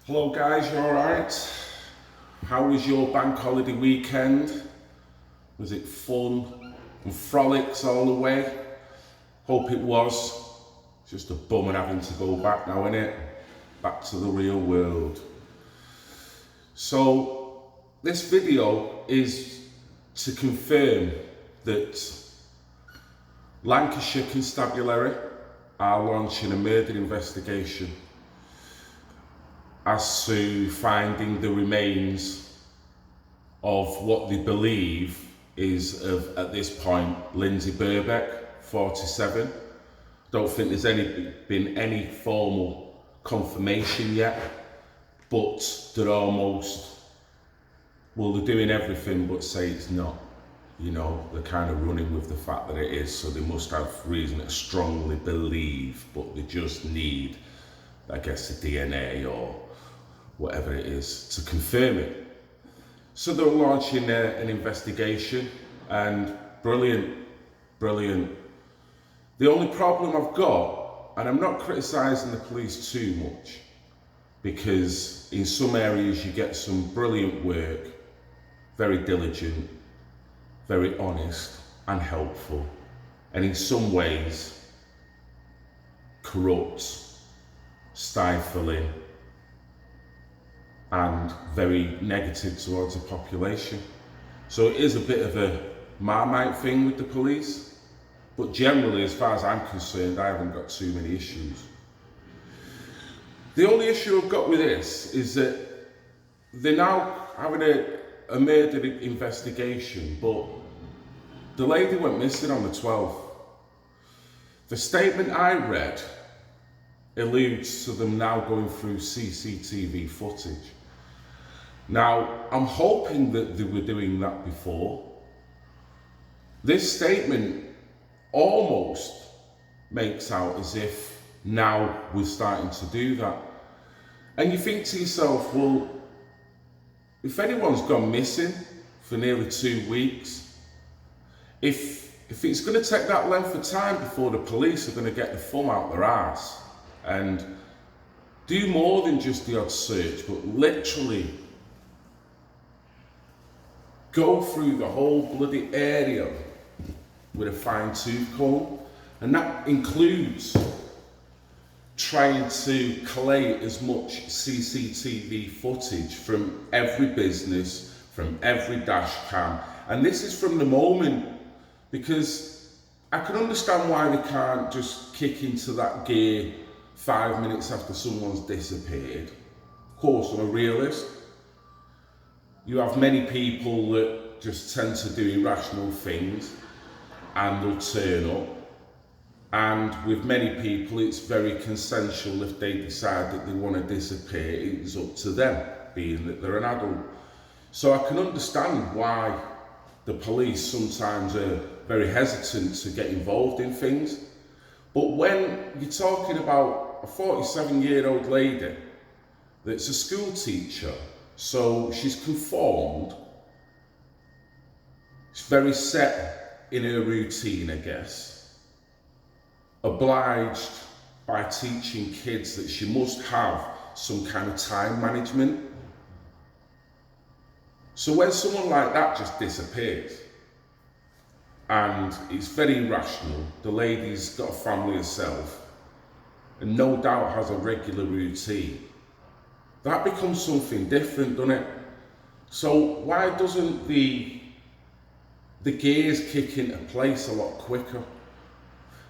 Hello guys, you alright? How was your bank holiday weekend? Was it fun and frolics all the way? Hope it was. It's just a bummer having to go back now, innit? Back to the real world. So this video is to confirm that Lancashire Constabulary are launching a murder investigation as to finding the remains of what they believe is, at this point, Lindsay Birbeck, 47. Don't think there's been any formal confirmation yet, but they're almost, well, they're doing everything but say it's not. You know, they're kind of running with the fact that it is, so they must have reason to strongly believe, but they just need, I guess, the DNA or whatever it is to confirm it. So they're launching an investigation, and brilliant. The only problem I've got, and I'm not criticising the police too much, because in some areas you get some brilliant work, very diligent, very honest and helpful, and in some ways corrupt, stifling, and very negative towards the population. So it is a bit of a Marmite thing with the police, but generally, as far as I'm concerned, I haven't got too many issues. The only issue I've got with this is that they're now having a murder investigation, but the lady went missing on the 12th. The statement I read alludes to them now going through CCTV footage. Now, I'm hoping that they were doing that before. This statement almost makes out as if now we're starting to do that. And you think to yourself, well, if anyone's gone missing for nearly 2 weeks, if it's going to take that length of time before the police are going to get the thumb out their arse and do more than just the odd search, but literally go through the whole bloody area with a fine-tooth comb, and that includes trying to collate as much CCTV footage from every business, from every dash cam, and this is from the moment, because I can understand why they can't just kick into that gear 5 minutes after someone's disappeared. Of course, I'm a realist. You have many people that just tend to do irrational things and they'll turn up. And with many people, it's very consensual. If they decide that they want to disappear, it's up to them, being that they're an adult. So I can understand why the police sometimes are very hesitant to get involved in things. But when you're talking about a 47-year-old lady that's a school teacher, so she's conformed, she's very set in her routine, I guess, obliged by teaching kids that she must have some kind of time management. So when someone like that just disappears, and it's very irrational, the lady's got a family herself, and no doubt has a regular routine, that becomes something different, doesn't it? So why doesn't the gears kick into place a lot quicker?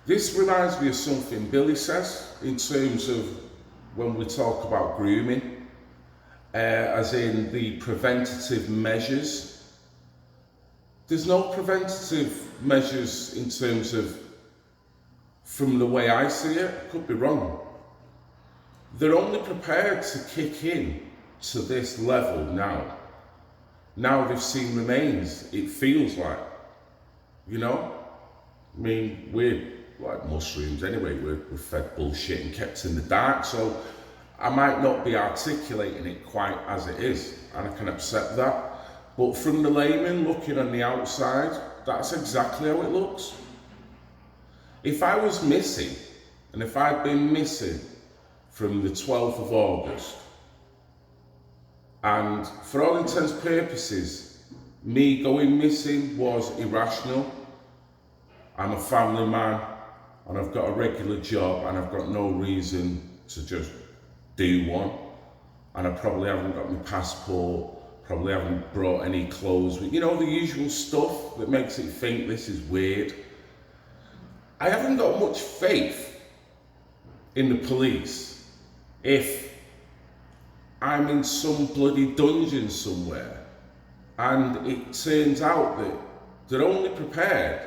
This reminds me of something Billy says in terms of when we talk about grooming, as in the preventative measures. There's no preventative measures in terms of, from the way I see it, could be wrong. They're only prepared to kick in to this level now. Now they've seen remains, it feels like, you know? I mean, we're like mushrooms anyway, we're fed bullshit and kept in the dark, so I might not be articulating it quite as it is, and I can accept that. But from the layman looking on the outside, that's exactly how it looks. If I was missing, and if I'd been missing from the 12th of August And for all intents and purposes, me going missing was irrational. I'm a family man and I've got a regular job and I've got no reason to just do one. And I probably haven't got my passport, probably haven't brought any clothes, you know, the usual stuff that makes it think this is weird. I haven't got much faith in the police if I'm in some bloody dungeon somewhere and it turns out that they're only prepared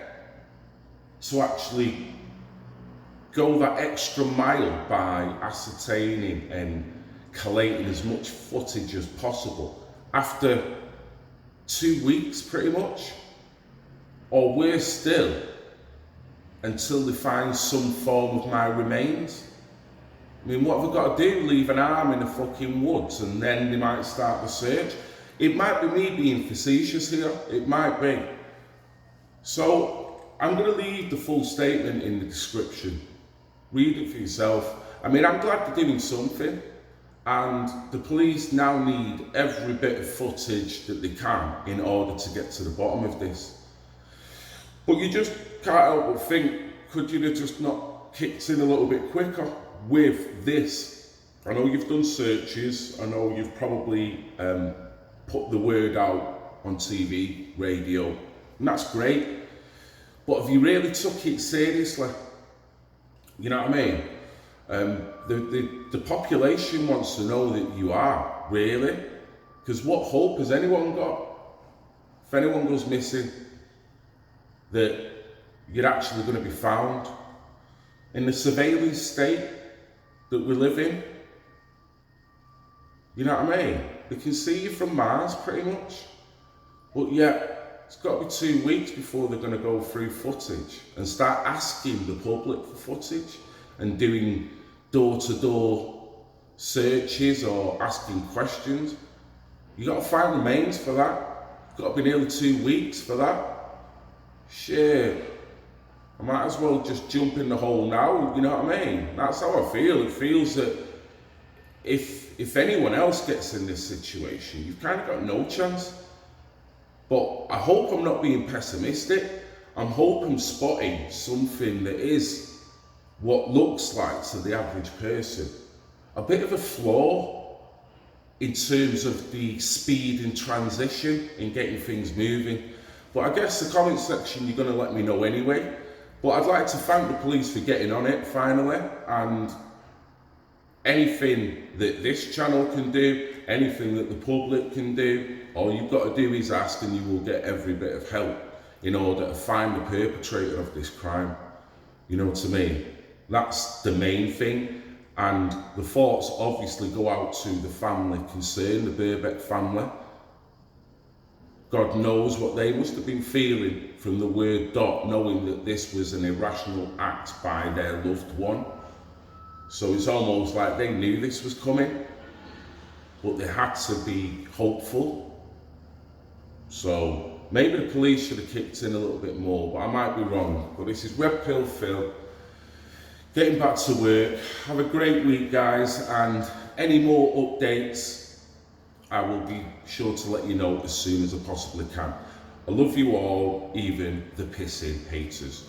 to actually go that extra mile by ascertaining and collating as much footage as possible after 2 weeks pretty much, or worse still, until they find some form of my remains. I mean, what have I got to do? Leave an arm in the fucking woods and then they might start the search? It might be me being facetious here, it might be. So I'm going to leave the full statement in the description. Read it for yourself. I mean, I'm glad they're doing something, and the police now need every bit of footage that they can in order to get to the bottom of this. But you just can't help but think, could you have just not kicked in a little bit quicker with this? I know you've done searches, I know you've probably put the word out on TV, radio, and that's great. But have you really took it seriously? You know what I mean? The population wants to know that you are, really. Because what hope has anyone got? If anyone goes missing, that you're actually going to be found. In the surveillance state that we live in, you know what I mean? They can see you from Mars pretty much. But yet, it's got to be 2 weeks before they're going to go through footage and start asking the public for footage and doing door-to-door searches or asking questions. You got to find remains for that. Got to be nearly 2 weeks for that. Shit. I might as well just jump in the hole now, you know what I mean? That's how I feel. It feels that if anyone else gets in this situation, you've kind of got no chance. But I hope I'm not being pessimistic. I'm hoping spotting something that is what looks like to the average person a bit of a flaw in terms of the speed and transition in getting things moving. But I guess the comment section, you're going to let me know anyway. But I'd like to thank the police for getting on it finally, and anything that this channel can do, anything that the public can do, all you've got to do is ask and you will get every bit of help in order to find the perpetrator of this crime. You know what I mean? That's the main thing. And the thoughts obviously go out to the family concerned, the Birbeck family. God knows what they must have been feeling from the word dot, knowing that this was an irrational act by their loved one. So it's almost like they knew this was coming, but they had to be hopeful. So maybe the police should have kicked in a little bit more, but I might be wrong. But this is Red Pill Phil, getting back to work. Have a great week, guys, and any more updates, I will be sure to let you know as soon as I possibly can. I love you all, even the pissing haters.